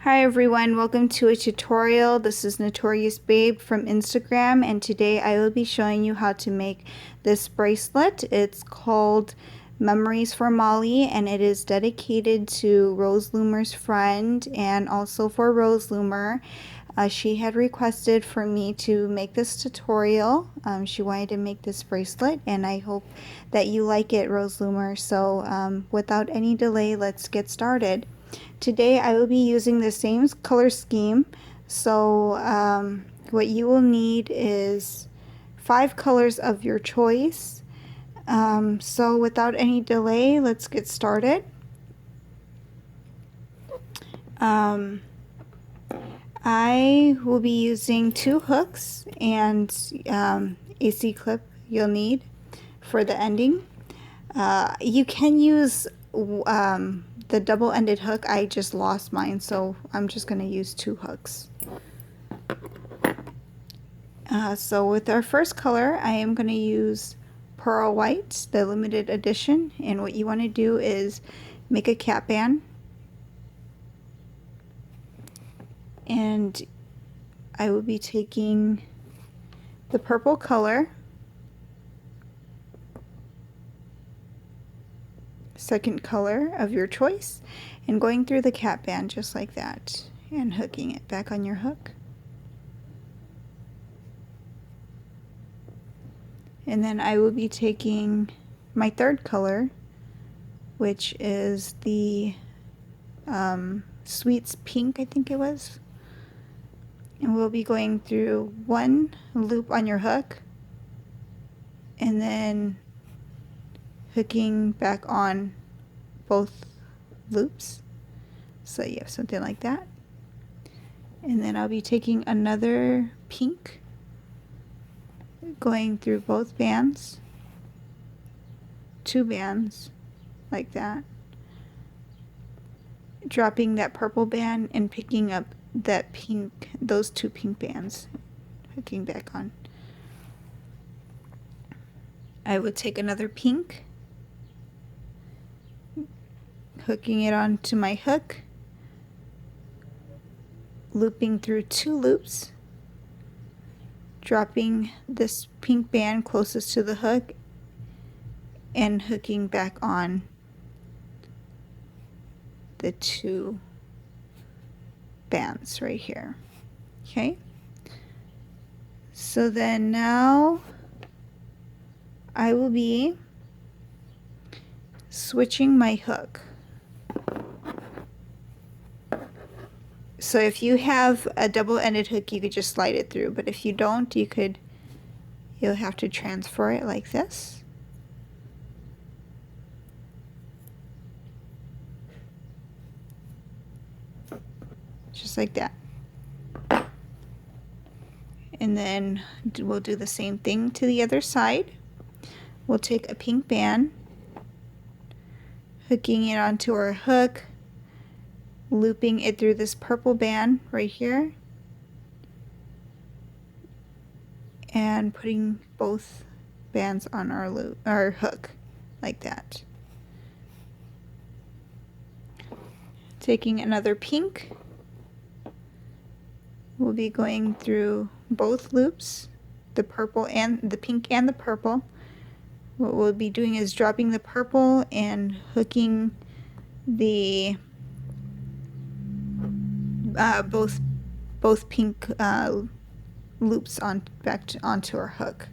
Hi everyone, welcome to a tutorial. This is Notorious Babe from Instagram, and today I will be showing you how to make this bracelet. It's called Memories for Mollie, and it is dedicated to Rose Loomer's friend and also for Rose Loomer. She had requested for me to make this tutorial. She wanted to make this bracelet, and I hope that you like it, Rose Loomer. So without any delay, let's get started. Today I will be using the same color scheme. So what you will need is 5 colors of your choice. So without any delay, let's get started. I will be using 2 hooks and AC clip you'll need for the ending. You can use the double-ended hook. I just lost mine, so I'm just going to use 2 hooks. So with our first color, I am going to use Pearl White, the limited edition, and what you want to do is make a cap band, and I will be taking the purple color, second color of your choice, and going through the cap band just like that and hooking it back on your hook. And then I will be taking my third color, which is the Sweets Pink, I think it was. And we'll be going through 1 loop on your hook and then hooking back on both loops. So you have something like that. And then I'll be taking another pink, going through both bands, 2 bands like that, dropping that purple band and picking up that pink, those 2 pink bands, hooking back on. I would take another pink, hooking it onto my hook, looping through 2 loops, dropping this pink band closest to the hook and hooking back on the 2 bands right here. Okay, so then now I will be switching my hook. So if you have a double-ended hook, you could just slide it through, but if you don't, you'll have to transfer it like this. Just like that. And then we'll do the same thing to the other side. We'll take a pink band, hooking it onto our hook, looping it through this purple band right here, and putting both bands on our hook like that. Taking another pink, we'll be going through both loops, the purple and the pink and the purple. What we'll be doing is dropping the purple and hooking the both pink loops onto our hook.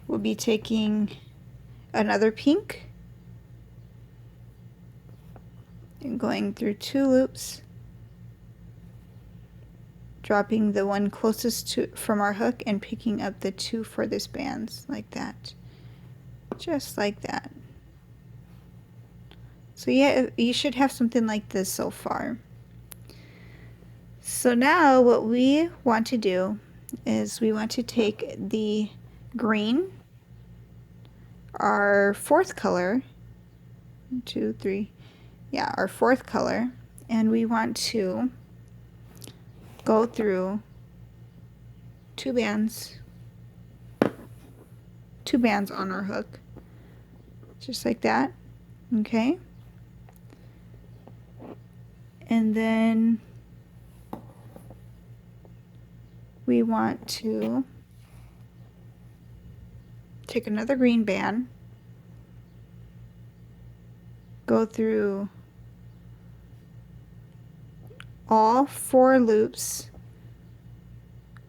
We'll be taking another pink and going through 2 loops, dropping the one closest from our hook and picking up the 2 furthest bands like that, just like that. So yeah, you should have something like this so far. So now what we want to do is we want to take the green, our 4th color, 1, 2, 3, yeah, our 4th color, and we want to go through 2 bands on our hook, just like that. Okay, And then we want to take another green band, go through all 4 loops,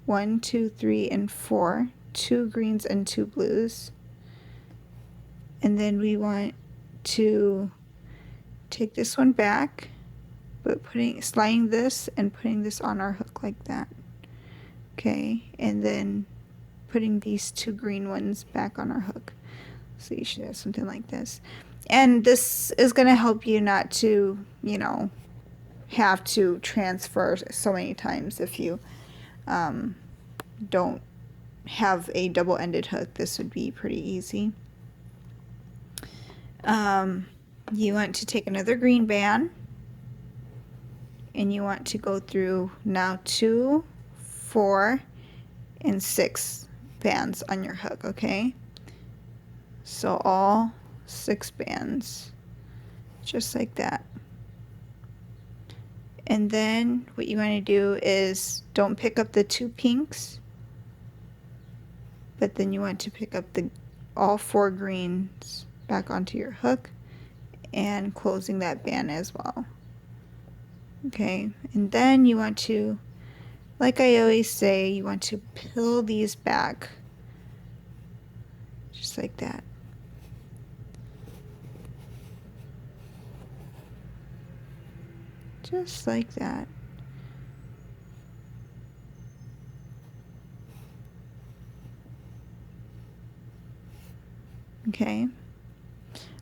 1, 2, 3, and 4, 2 greens and 2 blues. And then we want to take this one back, but sliding this and putting this on our hook like that. Okay, and then putting these 2 green ones back on our hook. So you should have something like this. And this is going to help you not to, you know, have to transfer so many times if you don't have a double-ended hook. This would be pretty easy. You want to take another green band, and you want to go through now 2, 4, and 6 bands on your hook, okay? So all 6 bands, just like that. And then what you want to do is don't pick up the 2 pinks, but then you want to pick up all 4 greens back onto your hook and closing that band as well. Okay, and then you want to, like I always say, you want to peel these back just like that. Just like that. Okay,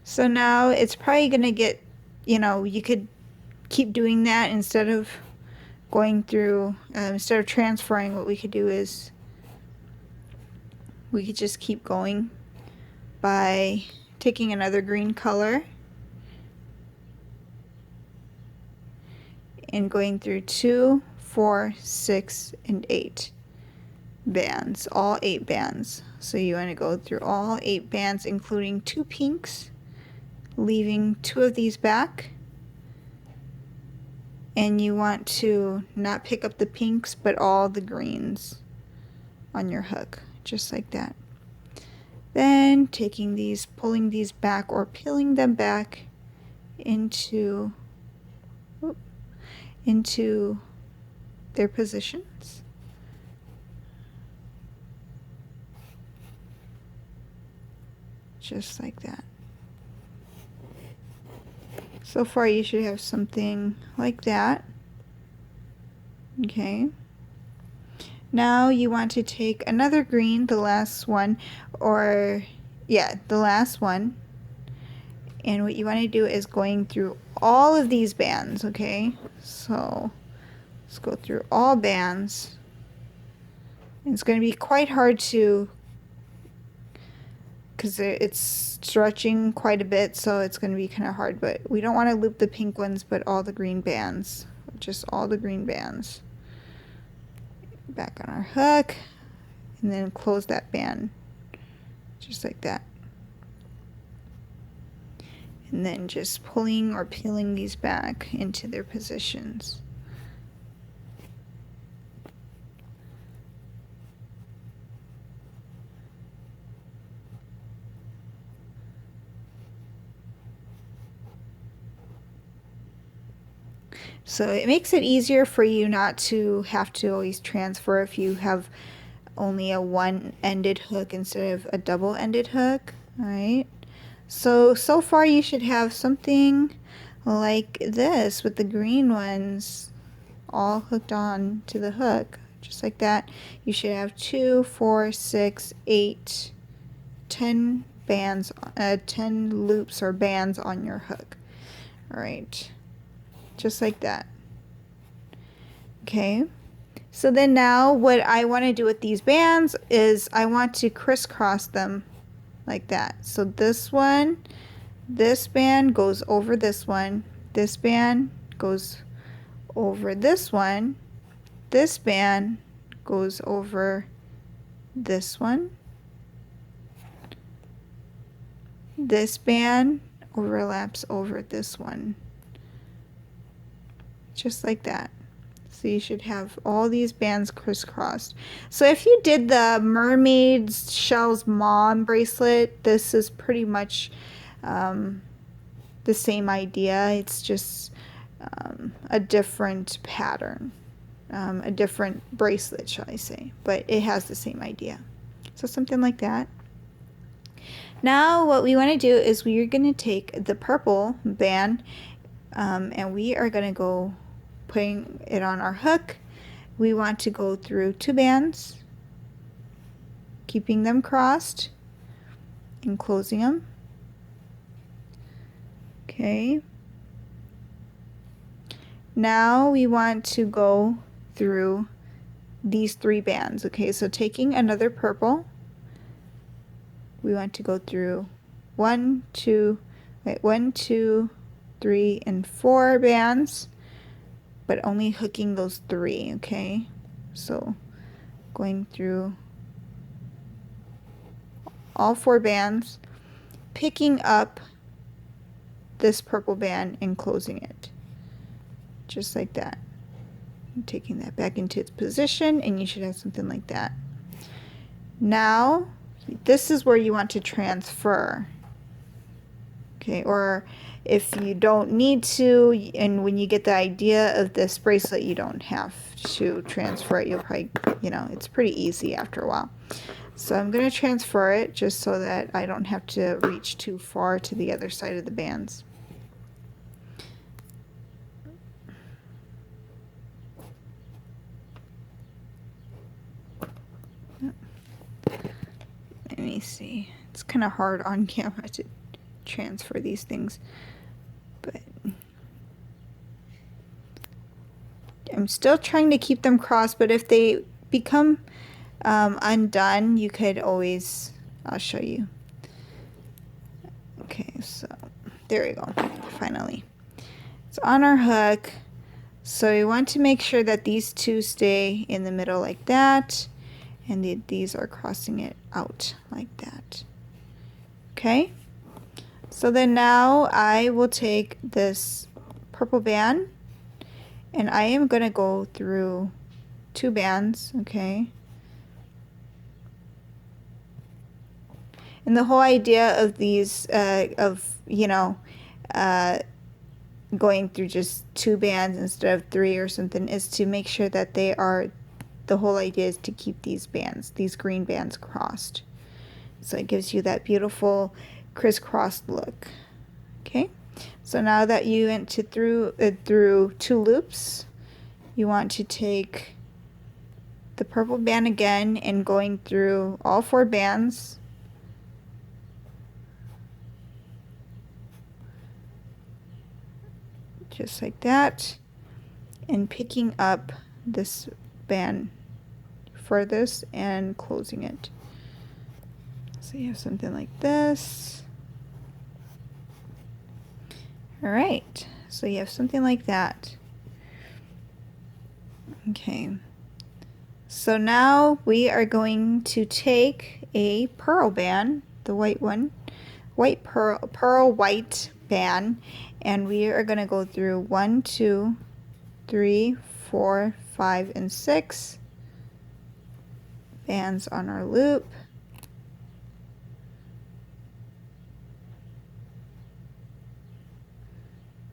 so now it's probably gonna get, you know, you could keep doing that instead of going through, instead of transferring. What we could do is we could just keep going by taking another green color and going through 2, 4, 6, and 8 bands, all 8 bands. So you want to go through all 8 bands, including 2 pinks, leaving 2 of these back. And you want to not pick up the pinks, but all the greens on your hook, just like that. Then taking these, pulling these back or peeling them back into their positions. Just like that. So far you should have something like that. Okay. Now you want to take another green, the last one, the last one. And what you want to do is going through all of these bands, okay? So let's go through all bands. And it's going to be quite hard to, because it's stretching quite a bit, so it's going to be kind of hard. But we don't want to loop the pink ones, but all the green bands. Just all the green bands. Back on our hook, and then close that band. Just like that. And then just pulling or peeling these back into their positions. So it makes it easier for you not to have to always transfer if you have only a one-ended hook instead of a double-ended hook. All right. So far you should have something like this with the green ones all hooked on to the hook, just like that. You should have 2, 4, 6, 8, 10 bands, 10 loops or bands on your hook. All right, just like that. Okay. So then now what I want to do with these bands is I want to crisscross them like that. So this band goes over this one, this band goes over this one, this band goes over this one, this band overlaps over this one. just like that. So you should have all these bands crisscrossed. So if you did the Mermaid's Shell's Mom bracelet, this is pretty much the same idea. It's just a different pattern, a different bracelet, shall I say, but it has the same idea. So something like that. Now what we want to do is we are going to take the purple band and we are going to go putting it on our hook. We want to go through 2 bands, keeping them crossed and closing them. Okay. Now we want to go through these 3 bands. Okay, so taking another purple, we want to go through 1, 2, 3, and 4 bands, but only hooking those 3. Okay, so going through all 4 bands, picking up this purple band and closing it, just like that. And taking that back into its position, and you should have something like that. Now this is where you want to transfer. Okay, or if you don't need to, and when you get the idea of this bracelet, you don't have to transfer it. You'll probably, it's pretty easy after a while. So I'm going to transfer it just so that I don't have to reach too far to the other side of the bands. Let me see. It's kind of hard on camera to transfer these things, but I'm still trying to keep them crossed, but if they become undone, you could always, I'll show you. Okay, so there we go, finally. It's on our hook, so we want to make sure that these 2 stay in the middle like that, and these are crossing it out like that. Okay, so then now I will take this purple band and I am going to go through 2 bands. Okay, and the whole idea of these going through just 2 bands instead of 3 or something is to make sure that the whole idea is to keep these green bands crossed. So it gives you that beautiful crisscrossed look. Okay, so now that you went through 2 loops, you want to take the purple band again and going through all 4 bands. Just like that, and picking up this band furthest and closing it. So you have something like this. All right, so you have something like that. Okay, so now we are going to take a pearl band, the white one, pearl white band, and we are going to go through 1, 2, 3, 4, 5, and 6 bands on our loop.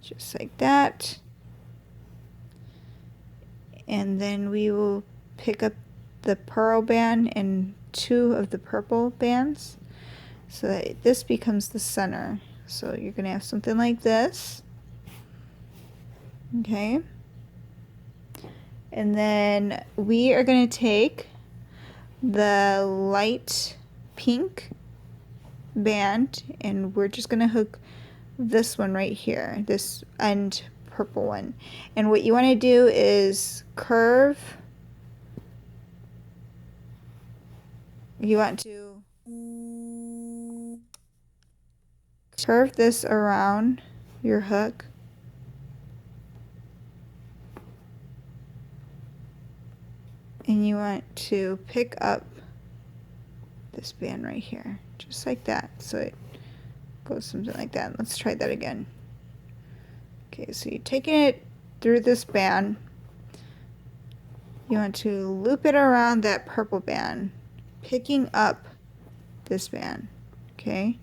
Just like that. And then we will pick up the pearl band and 2 of the purple bands so that this becomes the center. So you're going to have something like this. Okay. And then we are going to take the light pink band and we're just going to hook this one right here, this end purple one. And what you want to do is curve. You want to curve this around your hook. And you want to pick up this band right here, just like that. So it goes something like that. Let's try that again. Okay, so you're taking it through this band. You want to loop it around that purple band, picking up this band, okay?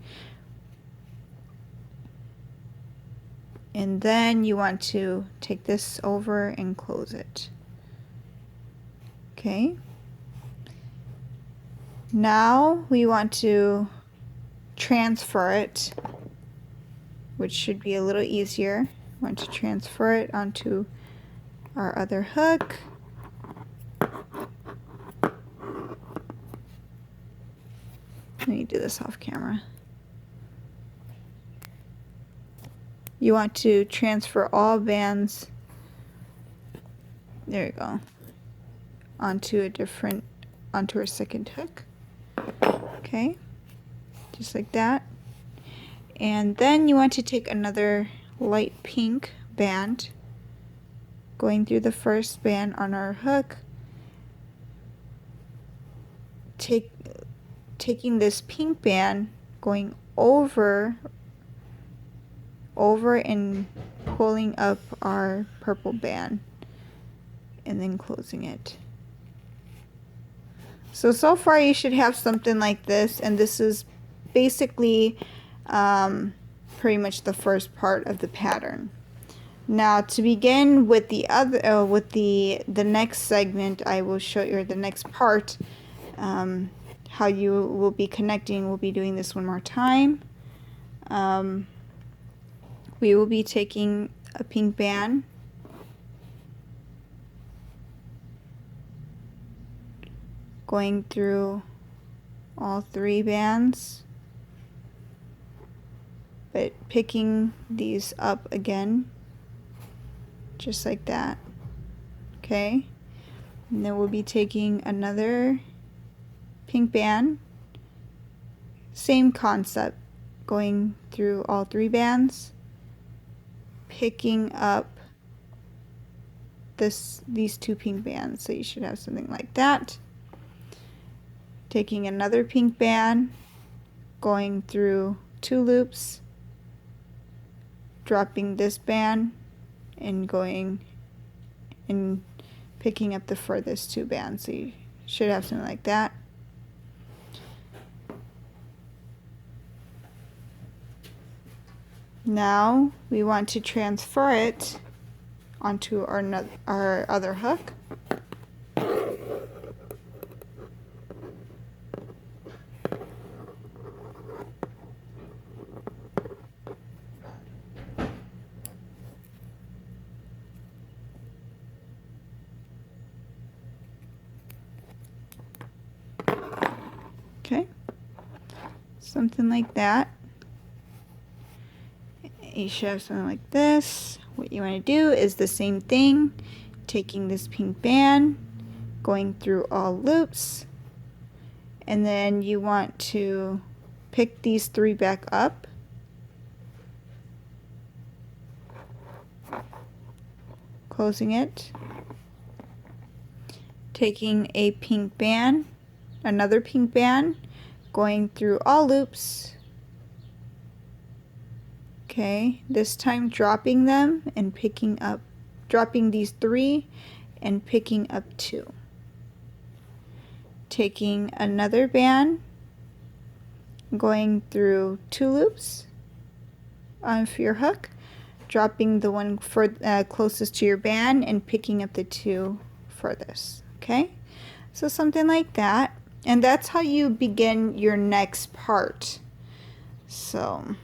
And then you want to take this over and close it, okay? Now we want to transfer it, which should be a little easier. We want to transfer it onto our other hook. Let me do this off camera. You want to transfer all bands, there you go, onto our second hook. Okay, just like that. And then you want to take another light pink band, going through the first band on our hook, taking this pink band, going over and pulling up our purple band, and then closing it. So far you should have something like this, and this is basically pretty much the first part of the pattern. Now to begin with the other the next segment, I will show you the next part, how you will be connecting. We'll be doing this one more time. We will be taking a pink band, going through all 3 bands, but picking these up again, just like that, okay? And then we'll be taking another pink band, same concept, going through all 3 bands, picking up these 2 pink bands. So you should have something like that. Taking another pink band, going through 2 loops, dropping this band, and going and picking up the furthest 2 bands. So you should have something like that. Now we want to transfer it onto our other hook. Okay, something like that. You should have something like this. What you want to do is the same thing, taking this pink band, going through all loops, and then you want to pick these 3 back up, closing it, taking a pink band, another pink band, going through all loops. Okay, this time dropping them and picking up, dropping these 3 and picking up 2. Taking another band, going through 2 loops for your hook, dropping the one closest to your band and picking up the 2 furthest. Okay, so something like that, and that's how you begin your next part. So,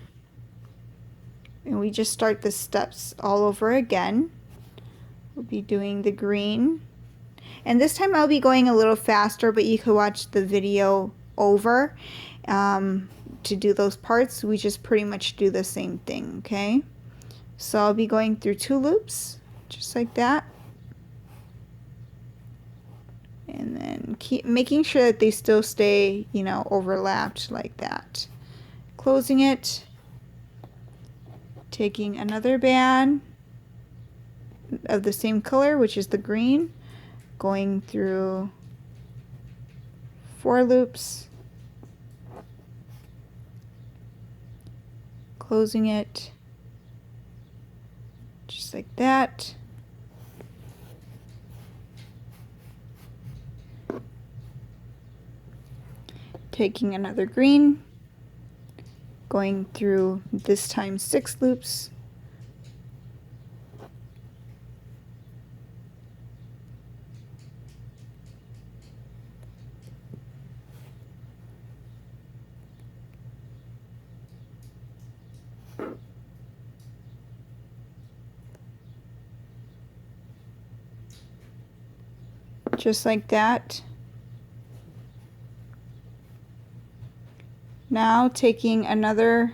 and we just start the steps all over again. We'll be doing the green, and this time I'll be going a little faster, but you could watch the video over to do those parts. We just pretty much do the same thing. Okay, so I'll be going through 2 loops just like that, and then keep making sure that they still stay, you know, overlapped like that, closing it, taking another band of the same color, which is the green, going through 4 loops, closing it just like that, Taking another green, going through this time 6 loops, just like that. Now taking another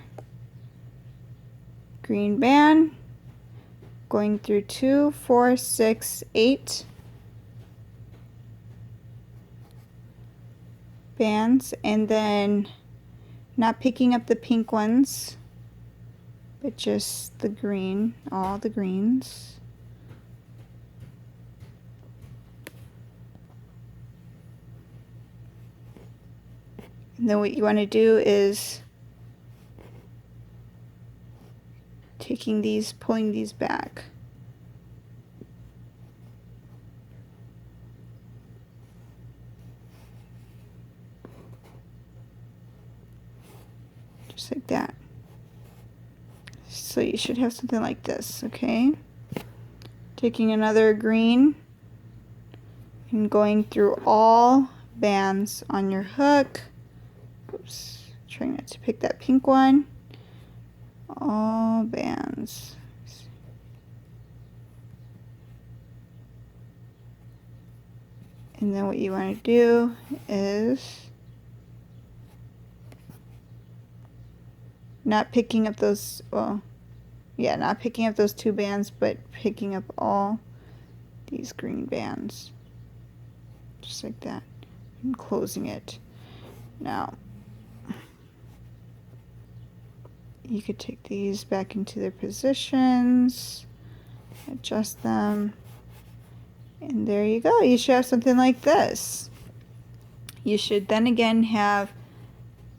green band, going through 2, 4, 6, 8 bands, and then not picking up the pink ones, but just the green, all the greens. And then what you want to do is taking these, pulling these back. Just like that. So you should have something like this, okay? Taking another green and going through all bands on your hook. Oops, trying not to pick that pink one. All bands. And then what you want to do is not picking up those, well, yeah, not picking up those 2 bands, but picking up all these green bands. Just like that. And closing it. Now, you could take these back into their positions, adjust them, and there you go. You should have something like this. You should then again have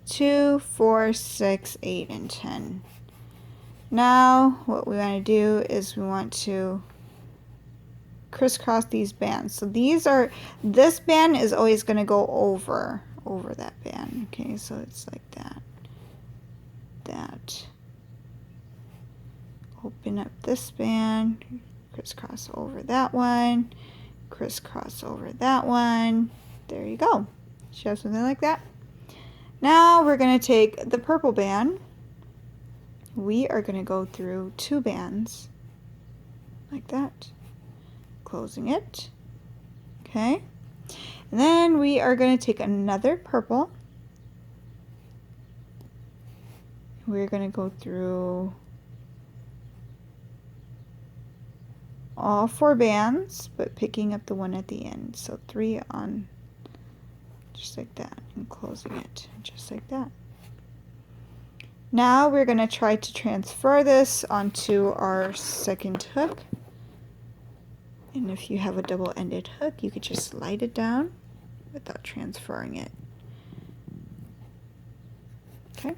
2, 4, 6, 8, and 10. Now what we want to do is we want to crisscross these bands. So this band is always going to go over that band. Okay, so it's like that. Open up this band, crisscross over that one, crisscross over that one. There you go. Should have something like that. Now we're going to take the purple band. We are going to go through 2 bands like that, closing it. Okay, and then we are going to take another purple. We're going to go through all 4 bands, but picking up the one at the end. So 3 on, just like that, and closing it just like that. Now we're going to try to transfer this onto our second hook. And if you have a double-ended hook, you could just slide it down without transferring it. Okay.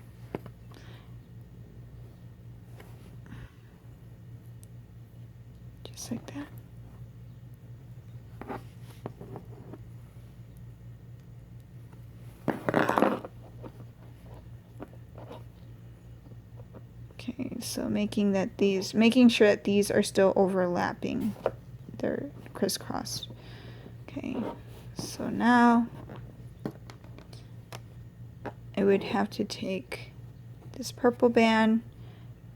Just like that. Okay, so making sure that these are still overlapping. They're crisscrossed. Okay, so now I would have to take this purple band,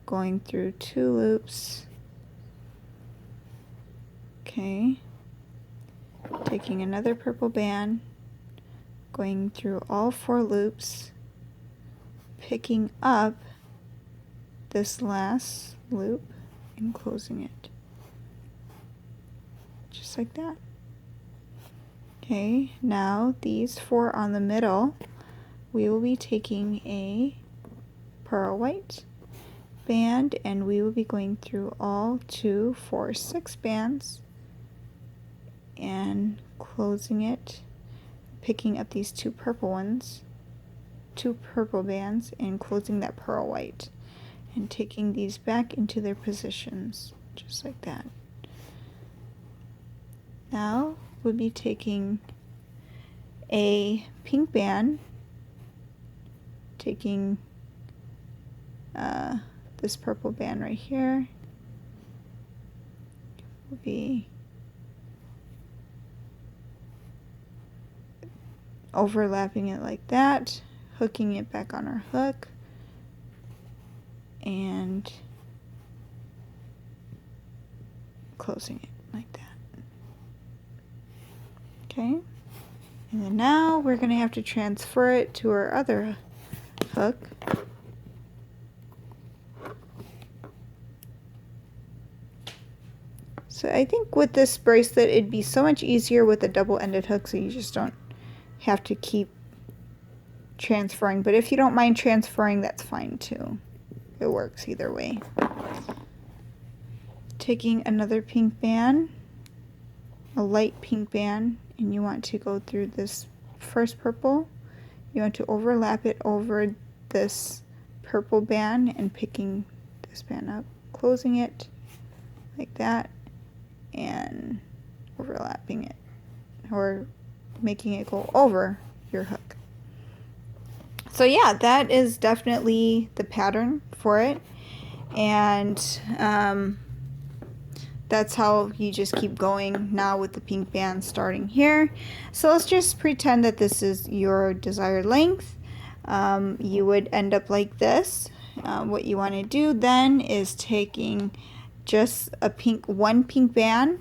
going through 2 loops. Okay, taking another purple band, going through all 4 loops, picking up this last loop and closing it. Just like that. Okay, now these 4 on the middle, we will be taking a pearl white band and we will be going through all 2, 4, 6 bands and closing it, picking up these 2 purple ones, 2 purple bands, and closing that pearl white and taking these back into their positions just like that. Now we'll be taking a pink band taking this purple band right here, will be overlapping it like that, hooking it back on our hook, and closing it like that. Okay, and then now we're going to have to transfer it to our other hook. So I think with this bracelet it'd be so much easier with a double-ended hook, so you just don't have to keep transferring. But if you don't mind transferring, that's fine too. It works either way. Taking another pink band, a light pink band, and you want to go through this first purple. You want to overlap it over this purple band and picking this band up, closing it like that, and overlapping it, or making it go over your hook. So yeah, that is definitely the pattern for it, and that's how you just keep going now with the pink band starting here. So let's just pretend that this is your desired length. You would end up like this. What you want to do then is taking just one pink band,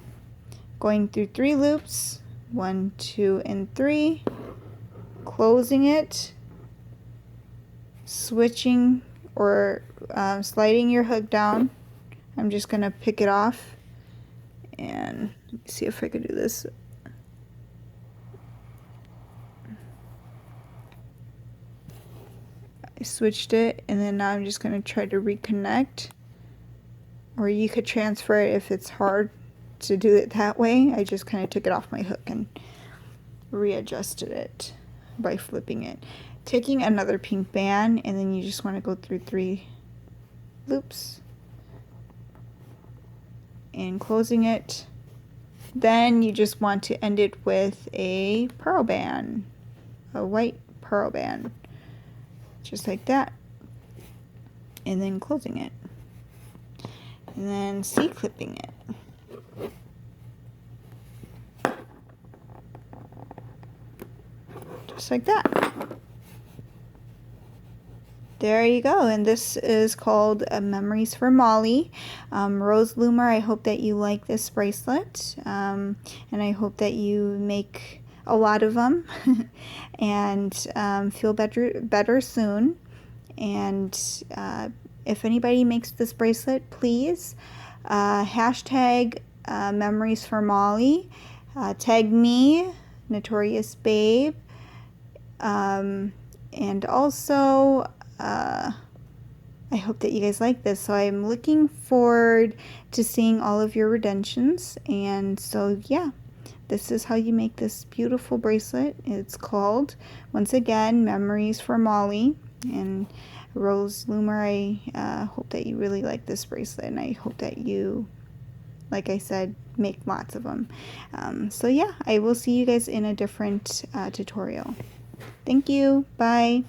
going through 3 loops, 1, 2, and 3, closing it, switching or sliding your hook down. I'm just gonna pick it off, and let me see if I could do this. I switched it, and then now I'm just gonna try to reconnect, or you could transfer it if it's hard to do it that way. I just kind of took it off my hook and readjusted it by flipping it. Taking another pink band, and then you just want to go through 3 loops and closing it. Then you just want to end it with a pearl band, a white pearl band, just like that, and then closing it, and then C-clipping it. Just like that. There you go, and this is called Memories for Mollie. Rose Loomer, I hope that you like this bracelet, and I hope that you make a lot of them and feel better soon. And if anybody makes this bracelet, please hashtag Memories for Mollie, tag me, Notorious Babe, and also I hope that you guys like this. So I'm looking forward to seeing all of your redemptions. And so yeah, this is how you make this beautiful bracelet. It's called, once again, Memories for Mollie. And Rose Loomer, I hope that you really like this bracelet, and I hope that you, like I said, make lots of them. So yeah, I will see you guys in a different tutorial. Thank you. Bye.